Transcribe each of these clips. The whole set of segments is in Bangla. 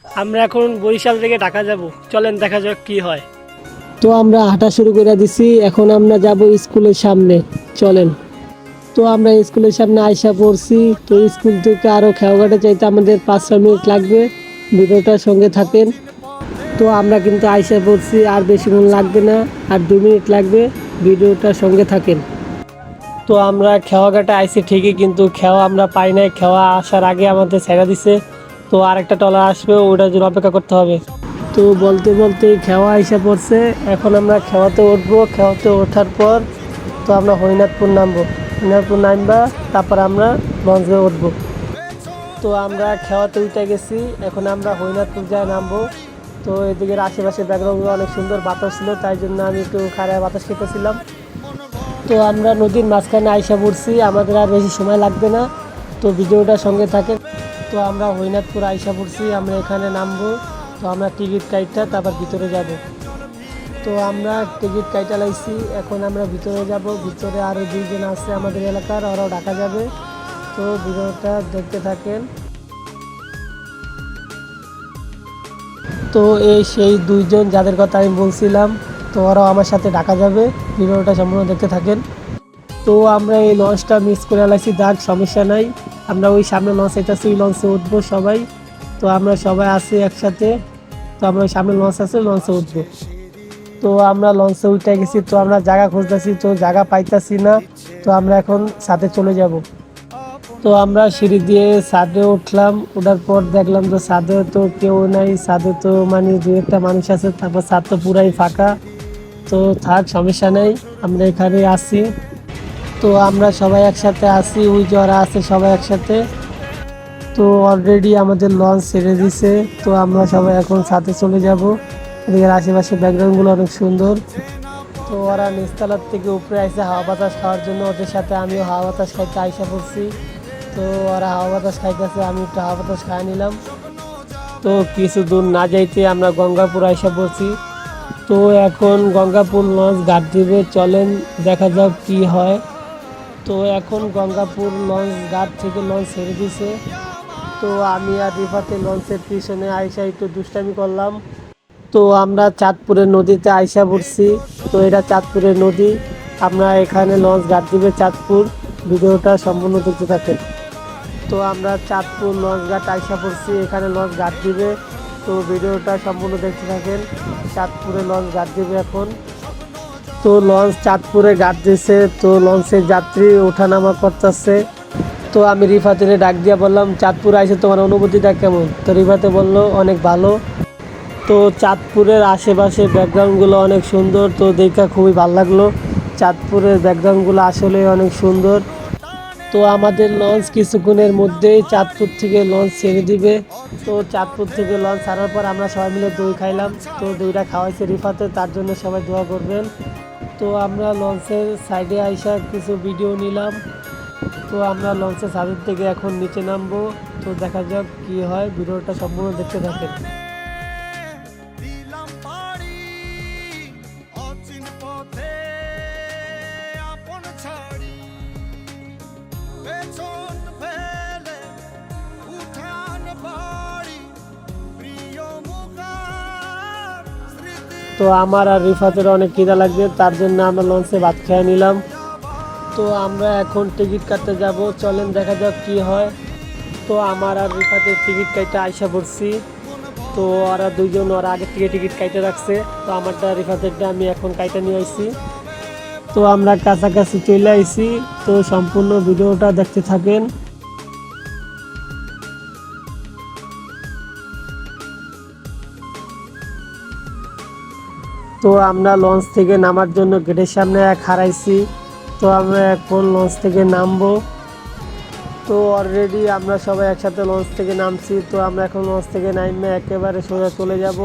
আমরা এখন বরিশাল থেকে ঢাকা যাব, চলেন দেখা যাক কি হয়। তো আমরা হাঁটা শুরু করে দিছি, এখন আমরা যাব স্কুলের সামনে, চলেন। তো আমরা স্কুলের সামনে আইসা পড়ছি। তো স্কুল থেকে আরও খেয়াঘাটে চাইতে আমাদের 5-6 মিনিট লাগবে। ভিডিওটার সঙ্গে থাকেন। তো আমরা কিন্তু আইসা পড়ছি, আর বেশিক্ষণ লাগবে না, আর 2 মিনিট লাগবে। ভিডিওটার সঙ্গে থাকেন। তো আমরা খেওয়াঘাটে আইসি ঠিকই, কিন্তু খেওয়া আমরা পাই নাই। খেওয়া আসার আগে আমাদের ছেড়ে দিছে। তো আরেকটা ট্রলার আসবে, ওটার জন্য অপেক্ষা করতে হবে। তো বলতে বলতে খেওয়া আইসা পড়ছে। এখন আমরা খেওয়াতে উঠবো। খেওয়াতে ওঠার পর তো আমরা হরিনাথপুর নামবো। হরিনাথপুর নামবা তারপর আমরা লঞ্চে উঠবো। তো আমরা খেওয়াতে উঠে গেছি, এখন আমরা হরিনাথপুর যায় নামবো। তো এদিকের আশেপাশে ব্যাকগ্রাউন্ডগুলো অনেক সুন্দর, বাতাস ছিল, তাই জন্য আমি একটু খারাপ বাতাস খেতেছিলাম। তো আমরা নদীর মাঝখানে আইসা পড়ছি, আমাদের আর বেশি সময় লাগবে না। তো ভিডিওটার সঙ্গে থাকে। তো আমরা হরিনাথপুর আইসা পড়ছি, আমরা এখানে নামবো। তো আমরা টিকিট কাইটটা তারপর ভিতরে যাব। তো আমরা টিকিট কাইটা লাইছি, এখন আমরা ভিতরে যাব। ভিতরে আরও 2 জন আছে আমাদের এলাকার, ওরাও ঢাকা যাবে। তো ভিডিওটা দেখতে থাকেন। তো এই সেই 2 জন যাদের কথা আমি বলছিলাম, তো ওরাও আমার সাথে ঢাকা যাবে। ভিডিওটা সম্পূর্ণ দেখতে থাকেন। তো আমরা এই লঞ্চটা মিস করে লাইছি, যাক সমস্যা নাই। আমরা ওই সামনে লঞ্চ আইতাছি, ওই লঞ্চে উঠবো সবাই। তো আমরা সবাই আছি একসাথে। তো আমরা ওই সামনে লঞ্চ আছে, লঞ্চে উঠবো। তো আমরা লঞ্চে উঠে গেছি। তো আমরা জায়গা খুঁজতেছি, তো জায়গা পাইতাছি না। তো আমরা এখন ছাদে চলে যাব। তো আমরা সিঁড়ি দিয়ে ছাদে উঠলাম। ওঠার পর দেখলাম তো ছাদে তো কেউ নাই। ছাদে তো মানে 2-1টা মানুষ আছে, তারপর ছাদ তো পুরাই ফাঁকা। তো থাক, সমস্যা নেই, আমরা এখানে আছি। তো আমরা সবাই একসাথে আছি, ওই যারা আছে সবাই একসাথে। তো অলরেডি আমাদের লঞ্চ ছেড়ে দিছে। তো আমরা সবাই এখন ছাদে চলে যাব। এদিকে আশেপাশে ব্যাকগ্রাউন্ডগুলো অনেক সুন্দর। তো ওরা নিচতলার থেকে উপরে আইসে হাওয়া বাতাস খাওয়ার জন্য, ওদের সাথে আমিও হাওয়া বাতাস খাইতে আইসা পড়ছি। তো ওরা হাওয়া বাতাস খাইতেছে, আমি একটু হাওয়া বাতাস খাই নিলাম। তো কিছু দূর না যাইতে আমরা গঙ্গাপুর আইসা পড়ছি। তো এখন গঙ্গাপুর লঞ্চ ঘাট দিবে, চলেন দেখা যাক কি হয়। তো এখন গঙ্গাপুর লঞ্চ ঘাট থেকে লঞ্চ ছেড়ে দিছে। তো আমি আর রিফাতে লঞ্চের পিছনে আইসা একটু দুষ্টামি করলাম। তো আমরা চাঁদপুরের নদীতে আইসা পড়ছি। তো এটা চাঁদপুরের নদী, আমরা এখানে লঞ্চ ঘাট দিবে চাঁদপুর। ভিডিওটা সম্পূর্ণ দেখতে থাকেন। তো আমরা চাঁদপুর লঞ্চ ঘাট আইসা পড়ছি, এখানে লঞ্চ ঘাট দিবে। তো ভিডিওটা সম্পূর্ণ দেখতে থাকেন। চাঁদপুরে লঞ্চ ঘাট দিবে এখন। তো লঞ্চ চাঁদপুরে ঘাট দিছে। তো লঞ্চের যাত্রী ওঠানামা করতেছে। তো আমি রিফাতে ডাক দিয়া বললাম, চাঁদপুর আইসে তোমার অনুভূতিটা কেমন? তো রিফাতে বলল অনেক ভালো। তো চাঁদপুরের আশেপাশে ব্যাকগ্রাউন্ডগুলো অনেক সুন্দর, তো দেখা খুবই ভালো লাগলো। চাঁদপুরের ব্যাকগ্রাউন্ডগুলো আসলে অনেক সুন্দর। তো আমাদের লঞ্চ কিছুক্ষণের মধ্যেই চাঁদপুর থেকে লঞ্চ ছেড়ে দিবে। তো চাঁদপুর থেকে লঞ্চ ছাড়ার পর আমরা সবাই মিলে দই খাইলাম। তো দইটা খাওয়াইছে রিফাতে, তার জন্য সবাই দোয়া করবেন। তো আমরা লঞ্চের সাইডে আইসা কিছু ভিডিও নিলাম। তো আমরা লঞ্চের ছাদের থেকে এখন নিচে নামবো। তো দেখা যাক কি হয়, ভিডিওটা সম্পূর্ণ দেখতে থাকেন। তো আমার আর রিফাতের অনেক খিদা লাগবে, তার জন্য আমরা লঞ্চে ভাত খেয়ে নিলাম। তো আমরা এখন টিকিট কাটতে যাব, চলেন দেখা যাক কি হয়। তো আমার আর রিফাতের টিকিট কাটতে আইসা পড়ছি। তো ওরা 2জন ওরা আগের থেকে টিকিট কাইটে রাখছে। তো আমারটা রিফাতেরটা আমি এখন কাইটে নিয়ে আইছি। তো আমরা কাছাকাছি চলে আইছি। তো সম্পূর্ণ ভিডিওটা দেখতে থাকেন। তো আমরা লঞ্চ থেকে নামার জন্য গেটের সামনে হারাইছি। তো আমরা এখন লঞ্চ থেকে নামবো। তো অলরেডি আমরা সবাই একসাথে লঞ্চ থেকে নামছি। তো আমরা এখন লঞ্চ থেকে নামে একেবারে সোজা চলে যাব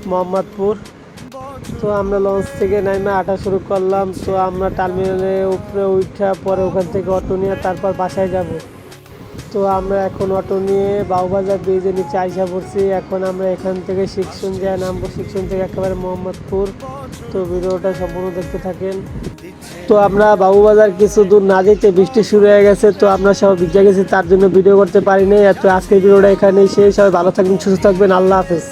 মোহাম্মদপুর। তো আমরা লঞ্চ থেকে নামে হাঁটা শুরু করলাম। তো আমরা টার্মিনালের উপরে উঠা পরে ওখান থেকে অটো নিয়ে তারপর বাসায় যাব। তো আমরা এখন অটো নিয়ে বাউবাজার ব্রিজের নিচে আইসা পড়ছি। এখন আমরা এখান থেকে শিক্ষণ যায় নামবো, শিক্ষণ থেকে একেবারে মোহাম্মদপুর। তো ভিডিওটা সম্পূর্ণ দেখতে থাকেন। তো আমরা বাবুবাজার কিছু দূর না যেতে বৃষ্টি শুরু হয়ে গেছে, তো আমরা সব ভিজে গেছি, তার জন্য ভিডিও করতে পারিনি। তো আজকের ভিডিওটা এখানেই শেষ। সবাই ভালো থাকবেন, সুস্থ থাকবেন, আল্লাহ হাফেজ।